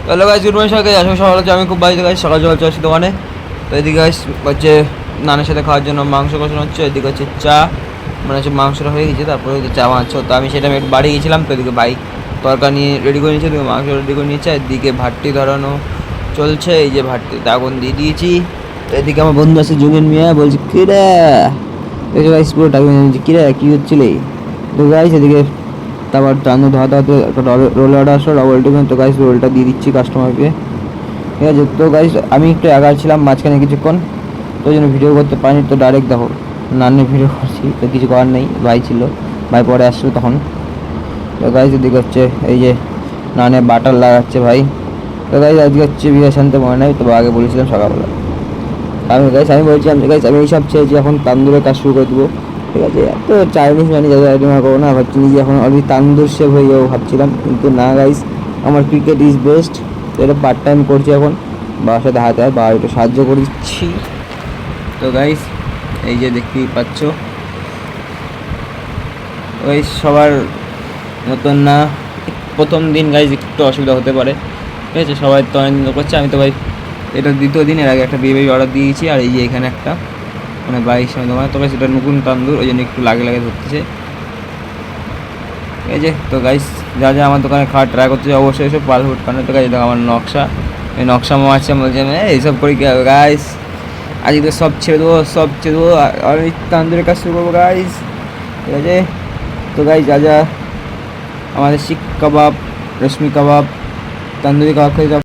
Hello guys, good morning সবাইকে। আজকে সকাল হচ্ছে, আমি খুব বাড়িতে গাইস সকাল সকাল চলে আসছি দোকানে। তো এদিকে গাইস হচ্ছে নানের সাথে খাওয়ার জন্য মাংস কষানো হচ্ছে, এদিকে হচ্ছে চা, মানে হচ্ছে মাংসটা হয়ে গেছে, তারপরে হচ্ছে চা বানাচ্ছে। তো আমি সেটা একটু বাড়ি গেছিলাম, তো এদিকে বাইক তরকারি নিয়ে রেডি করে নিয়েছে, এদিকে মাংস রেডি করে নিয়েছে, এদিকে ভাতটি ধরানো চলছে। এই যে ভাতটিতে আগুন দিয়ে দিয়েছি। তো এদিকে আমার বন্ধু আছে জুমিন মিয়া, বলছি কিরে দেখো গাইস পুরো টাকা নিয়েছি, কিরে কী হচ্ছিলে। তো গাইস এদিকে তারপর টানো ধোয়া ধোয়াতে একটা রোল অর্ডার আসলো ডবল টিফিন। তো গাইস রোলটা দিয়ে দিচ্ছি কাস্টমারকে, ঠিক আছে। তো গাইস আমি একটু একা ছিলাম মাঝখানে কিছুক্ষণ, তো ওই জন্য ভিডিও করতে পারিনি। তো ডাইরেক্ট দেখো নান্নে ভিডিও করছি, তো কিছু করার নেই, ভাই ছিল, ভাই পরে আসলো তখন। তো গাইস এদিকে হচ্ছে এই যে নানে বাটার লাগাচ্ছে ভাই। তো গাইস আজকে হচ্ছে বিয়ে শান্তি মনে নাই, তো আগে বলেছিলাম সকালবেলা। আমি বলছিলাম যে গাইস আমি এইসব চেয়েছি, এখন তান্দুরের কাজ শুরু করে দেবো, ঠিক আছে। তো চাইনিজ মানে যাদের আইটেম করবো না, ভাবছি যে এখন অলরেডি তান্দুর শেফ হয়ে যাবো ভাবছিলাম, কিন্তু না গাইস, আমার ক্রিকেট ইজ বেস্ট। তো এটা পার্ট টাইম করছি এখন, বাবার সাথে হাতে হাত বা একটু সাহায্য করে দিচ্ছি। তো গাইস এই যে দেখতেই পাচ্ছ, ওই সবার মতন না, প্রথম দিন গাইস একটু অসুবিধা হতে পারে, ঠিক আছে। সবাই তো আনন্দ করছে, আমি তো ভাই এটা দ্বিতীয় দিন, এর আগে একটা বিয়ে বাড়ি অর্ডার দিয়েছি, আর এই যে এখানে একটা মানে বাইক সামনে দোকানে, তবে সেটা নতুন তান্দুর, ওই জন্য একটু লাগে লাগে ধরতেছে, ঠিক আছে। তো গাইস যা যা আমার দোকানে খাওয়া ট্রাই করতে চাই অবশ্যই এসব পাসপোর্ট কারণে। তো গাইস দেখো আমার নকশা, এই নকশা মারছে, বলছে এইসব করে কী হবে গাইস, আজকে তো সব ছেড়ে দেবো, সব ছেড়ে দেবো, আর এই তান্দুরের কাজ শুরু করবো গাইস, ঠিক আছে। তো গাইস যা যা আমাদের শিক কাবাব, রেশমি কাবাব, তন্দুরি কাবাব খেয়ে